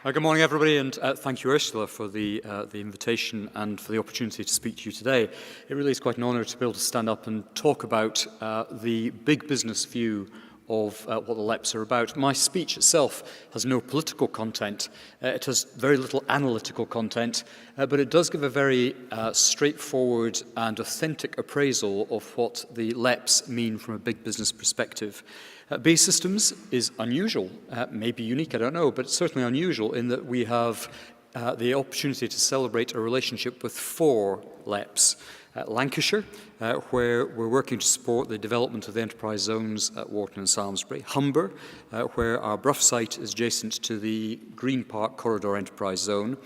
Good morning, everybody, and thank you, Ursula, for the invitation and for the opportunity to speak to you today. It really is quite an honour to be able to stand up and talk about the big business view of what the LEPs are about. My speech itself has no political content. It has very little analytical content, but it does give a very straightforward and authentic appraisal of what the LEPs mean from a big business perspective. BAE Systems is unusual, maybe unique, I don't know, but certainly unusual in that we have the opportunity to celebrate a relationship with 4 LEPs. Lancashire, where we're working to support the development of the enterprise zones at Warton and Salisbury. Humber, where our Brough site is adjacent to the Green Park Corridor Enterprise Zone.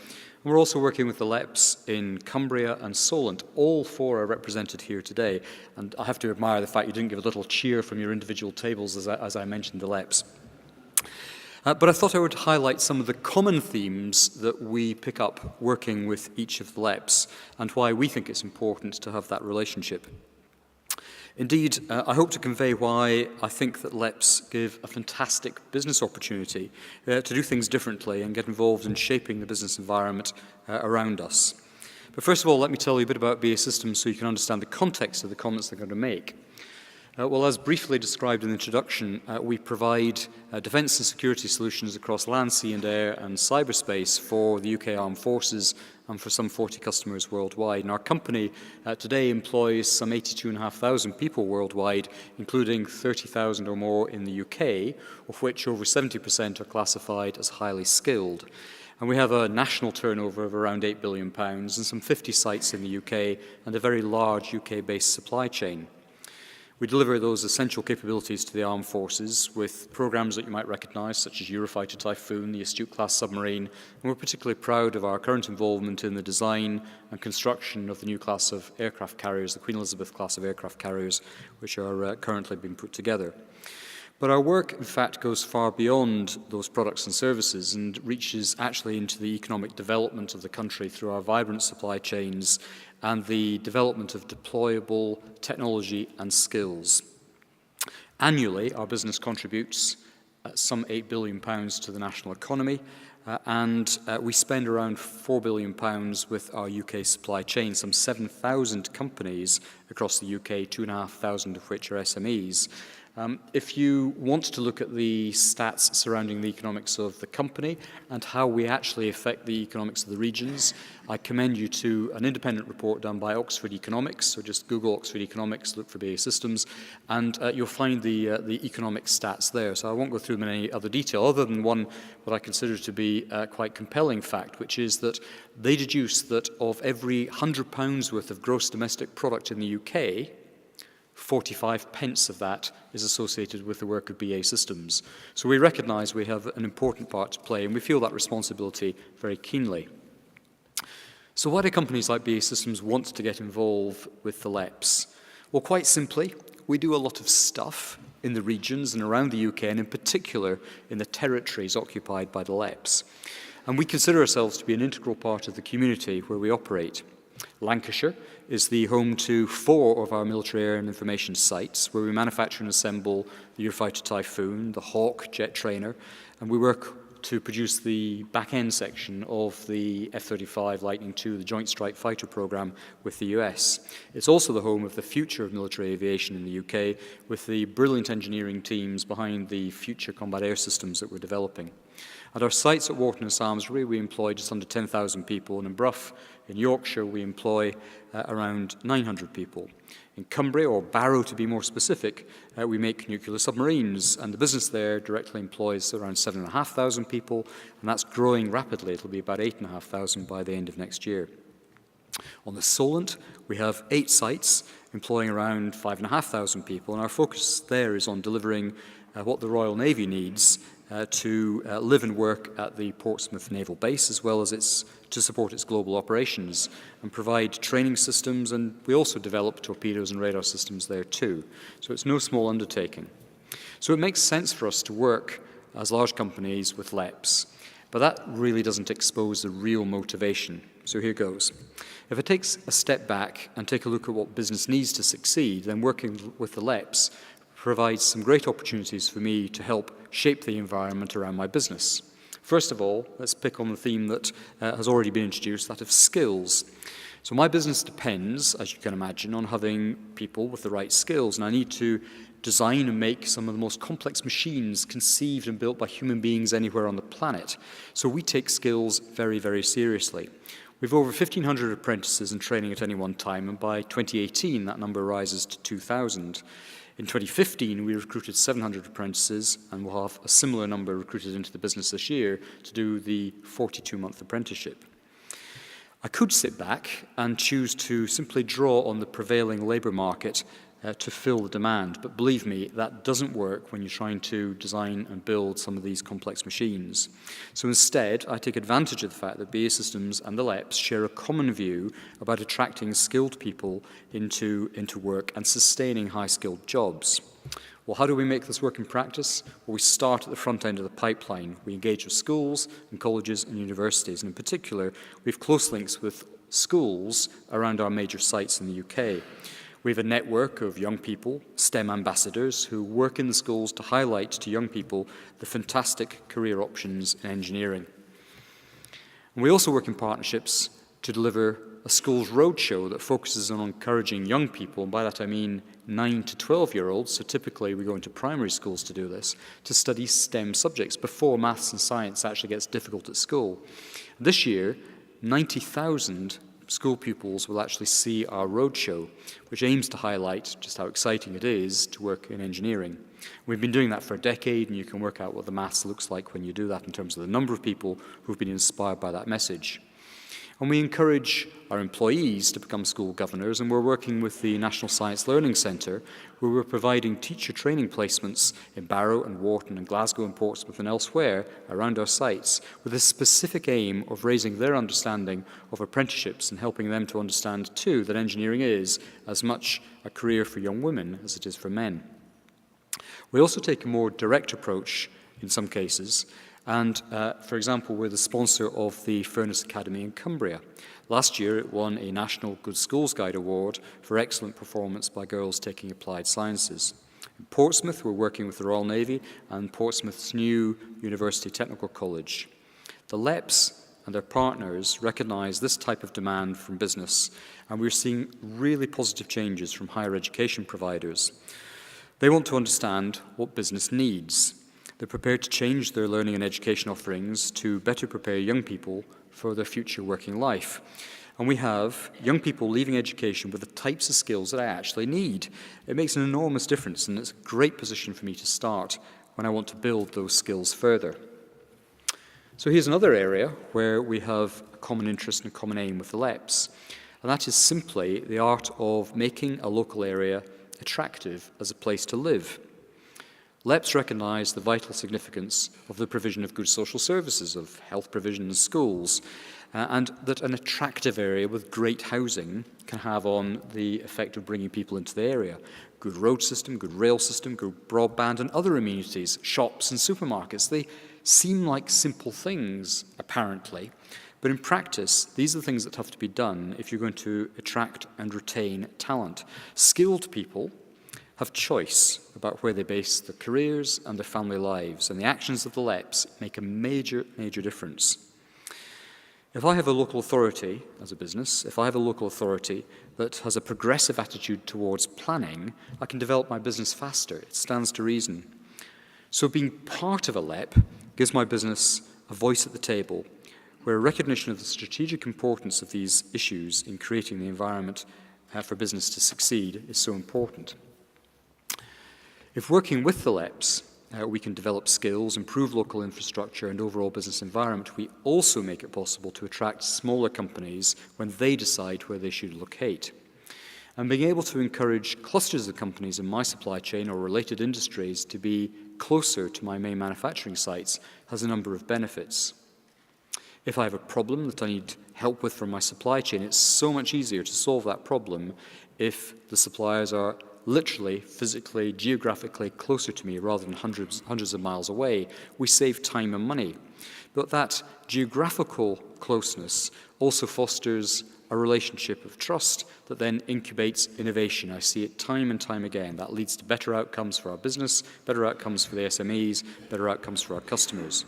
And we're also working with the LEPs in Cumbria and Solent. All 4 are represented here today. And I have to admire the fact you didn't give a little cheer from your individual tables as I mentioned the LEPs. But I thought I would highlight some of the common themes that we pick up working with each of the LEPs and why we think it's important to have that relationship. Indeed, I hope to convey why I think that LEPs give a fantastic business opportunity to do things differently and get involved in shaping the business environment around us. But first of all, let me tell you a bit about BAE Systems so you can understand the context of the comments they're going to make. Well, as briefly described in the introduction, we provide defence and security solutions across land, sea and air and cyberspace for the UK Armed Forces and for some 40 customers worldwide. And our company today employs some 82,500 people worldwide, including 30,000 or more in the UK, of which over 70% are classified as highly skilled. And we have a national turnover of around £8 billion and some 50 sites in the UK and a very large UK-based supply chain. We deliver those essential capabilities to the armed forces with programs that you might recognise, such as Eurofighter Typhoon, the Astute-class submarine, and we're particularly proud of our current involvement in the design and construction of the new class of aircraft carriers, the Queen Elizabeth class of aircraft carriers, which are currently being put together. But our work, in fact, goes far beyond those products and services and reaches actually into the economic development of the country through our vibrant supply chains and the development of deployable technology and skills. Annually, our business contributes some £8 billion to the national economy, and we spend around £4 billion with our UK supply chain, some 7,000 companies across the UK, 2,500 of which are SMEs. If you want to look at the stats surrounding the economics of the company and how we actually affect the economics of the regions, I commend you to an independent report done by Oxford Economics. So just Google Oxford Economics, look for BAE Systems, and you'll find the economic stats there. So I won't go through them in any other detail, other than one what I consider to be a quite compelling fact, which is that they deduce that of every £100 worth of gross domestic product in the UK, 45 pence of that is associated with the work of BAE Systems. So we recognise we have an important part to play and we feel that responsibility very keenly. So why do companies like BAE Systems want to get involved with the LEPs? Well, quite simply, we do a lot of stuff in the regions and around the UK and in particular in the territories occupied by the LEPs. And we consider ourselves to be an integral part of the community where we operate. Lancashire is the home to 4 of our military air and information sites where we manufacture and assemble the Eurofighter Typhoon, the Hawk jet trainer, and we work to produce the back-end section of the F-35 Lightning II, the Joint Strike Fighter program with the US. It's also the home of the future of military aviation in the UK with the brilliant engineering teams behind the future combat air systems that we're developing. At our sites at Warton and Salisbury, we employ just under 10,000 people, and in Brough, in Yorkshire, we employ around 900 people. In Cumbria, or Barrow to be more specific, we make nuclear submarines, and the business there directly employs around 7,500 people, and that's growing rapidly. It'll be about 8,500 by the end of next year. On the Solent, we have 8 sites employing around 5,500 people, and our focus there is on delivering what the Royal Navy needs to live and work at the Portsmouth Naval Base, as well as to support its global operations and provide training systems, and we also develop torpedoes and radar systems there too. So it's no small undertaking. So it makes sense for us to work as large companies with LEPs, but that really doesn't expose the real motivation. So here goes. If it takes a step back and take a look at what business needs to succeed, then working with the LEPs provides some great opportunities for me to help shape the environment around my business. First of all, let's pick on the theme that has already been introduced, that of skills. So my business depends, as you can imagine, on having people with the right skills, and I need to design and make some of the most complex machines conceived and built by human beings anywhere on the planet. So we take skills very, very seriously. We've over 1,500 apprentices in training at any one time, and by 2018 that number rises to 2,000. In 2015 we recruited 700 apprentices, and we'll have a similar number recruited into the business this year to do the 42-month apprenticeship. I could sit back and choose to simply draw on the prevailing labour market to fill the demand, but believe me, that doesn't work when you're trying to design and build some of these complex machines. So instead, I take advantage of the fact that BAE Systems and the LEPs share a common view about attracting skilled people into work and sustaining high-skilled jobs. Well, how do we make this work in practice? Well, we start at the front end of the pipeline. We engage with schools and colleges and universities, and in particular, we have close links with schools around our major sites in the UK. We have a network of young people, STEM ambassadors, who work in the schools to highlight to young people the fantastic career options in engineering. And we also work in partnerships to deliver a schools roadshow that focuses on encouraging young people, and by that I mean 9 to 12-year-olds, so typically we go into primary schools to do this, to study STEM subjects before maths and science actually gets difficult at school. This year, 90,000 school pupils will actually see our roadshow, which aims to highlight just how exciting it is to work in engineering. We've been doing that for a decade, and you can work out what the maths looks like when you do that in terms of the number of people who've been inspired by that message. And we encourage our employees to become school governors, and we're working with the National Science Learning Centre, where we're providing teacher training placements in Barrow and Wharton and Glasgow and Portsmouth and elsewhere around our sites, with a specific aim of raising their understanding of apprenticeships and helping them to understand too that engineering is as much a career for young women as it is for men. We also take a more direct approach in some cases, and, for example, we're the sponsor of the Furness Academy in Cumbria. Last year, it won a National Good Schools Guide Award for excellent performance by girls taking applied sciences. In Portsmouth, we're working with the Royal Navy and Portsmouth's new University Technical College. The LEPs and their partners recognise this type of demand from business, and we're seeing really positive changes from higher education providers. They want to understand what business needs. They're prepared to change their learning and education offerings to better prepare young people for their future working life. And we have young people leaving education with the types of skills that I actually need. It makes an enormous difference, and it's a great position for me to start when I want to build those skills further. So here's another area where we have a common interest and a common aim with the LEPs, and that is simply the art of making a local area attractive as a place to live. LEPs recognise the vital significance of the provision of good social services, of health provision in schools, and that an attractive area with great housing can have on the effect of bringing people into the area. Good road system, good rail system, good broadband and other amenities, shops and supermarkets, they seem like simple things, apparently, but in practice, these are the things that have to be done if you're going to attract and retain talent. Skilled people have choice about where they base their careers and their family lives, and the actions of the LEPs make a major, major difference. If I have a local authority as a business, if I have a local authority that has a progressive attitude towards planning, I can develop my business faster. It stands to reason. So being part of a LEP gives my business a voice at the table, where recognition of the strategic importance of these issues in creating the environment for business to succeed is so important. If working with the LEPs, we can develop skills, improve local infrastructure and overall business environment, we also make it possible to attract smaller companies when they decide where they should locate. And being able to encourage clusters of companies in my supply chain or related industries to be closer to my main manufacturing sites has a number of benefits. If I have a problem that I need help with from my supply chain, it's so much easier to solve that problem if the suppliers are literally, physically, geographically closer to me rather than hundreds of miles away. We save time and money. But that geographical closeness also fosters a relationship of trust that then incubates innovation. I see it time and time again. That leads to better outcomes for our business, better outcomes for the SMEs, better outcomes for our customers.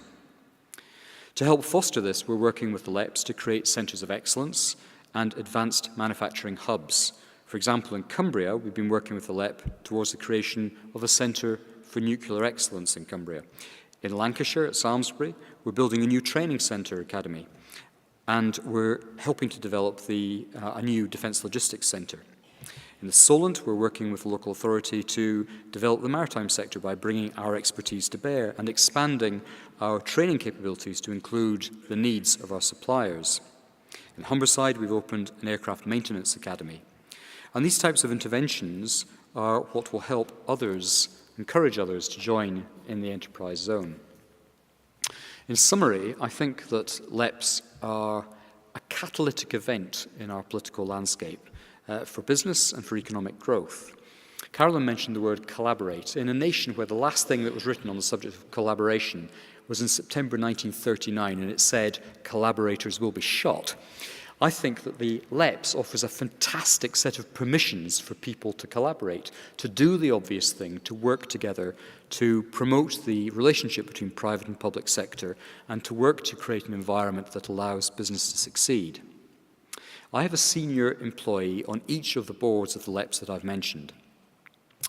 To help foster this, we're working with the LEPs to create centres of excellence and advanced manufacturing hubs. For example, in Cumbria, we've been working with the LEP towards the creation of a centre for nuclear excellence in Cumbria. In Lancashire, at Salisbury, we're building a new training centre academy, and we're helping to develop a new defence logistics centre. In the Solent, we're working with the local authority to develop the maritime sector by bringing our expertise to bear and expanding our training capabilities to include the needs of our suppliers. In Humberside, we've opened an aircraft maintenance academy. And these types of interventions are what will help others, encourage others to join in the enterprise zone. In summary, I think that LEPs are a catalytic event in our political landscape for business and for economic growth. Carolyn mentioned the word collaborate. In a nation where the last thing that was written on the subject of collaboration was in September 1939, and it said, "Collaborators will be shot," I think that the LEPs offers a fantastic set of permissions for people to collaborate, to do the obvious thing, to work together, to promote the relationship between private and public sector, and to work to create an environment that allows business to succeed. I have a senior employee on each of the boards of the LEPs that I've mentioned.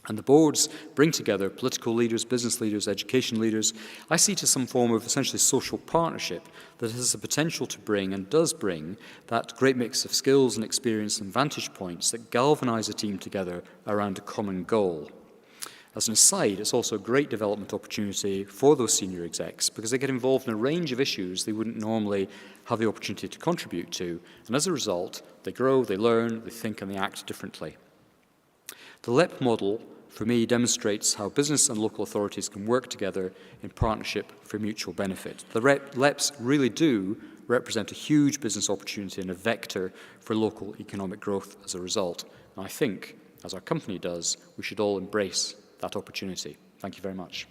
And the boards bring together political leaders, business leaders, education leaders. I see to some form of essentially social partnership that has the potential to bring and does bring that great mix of skills and experience and vantage points that galvanize a team together around a common goal. As an aside, it's also a great development opportunity for those senior execs because they get involved in a range of issues they wouldn't normally have the opportunity to contribute to. And as a result, they grow, they learn, they think and they act differently. The LEP model, for me, demonstrates how business and local authorities can work together in partnership for mutual benefit. The LEPs really do represent a huge business opportunity and a vector for local economic growth as a result. And I think, as our company does, we should all embrace that opportunity. Thank you very much.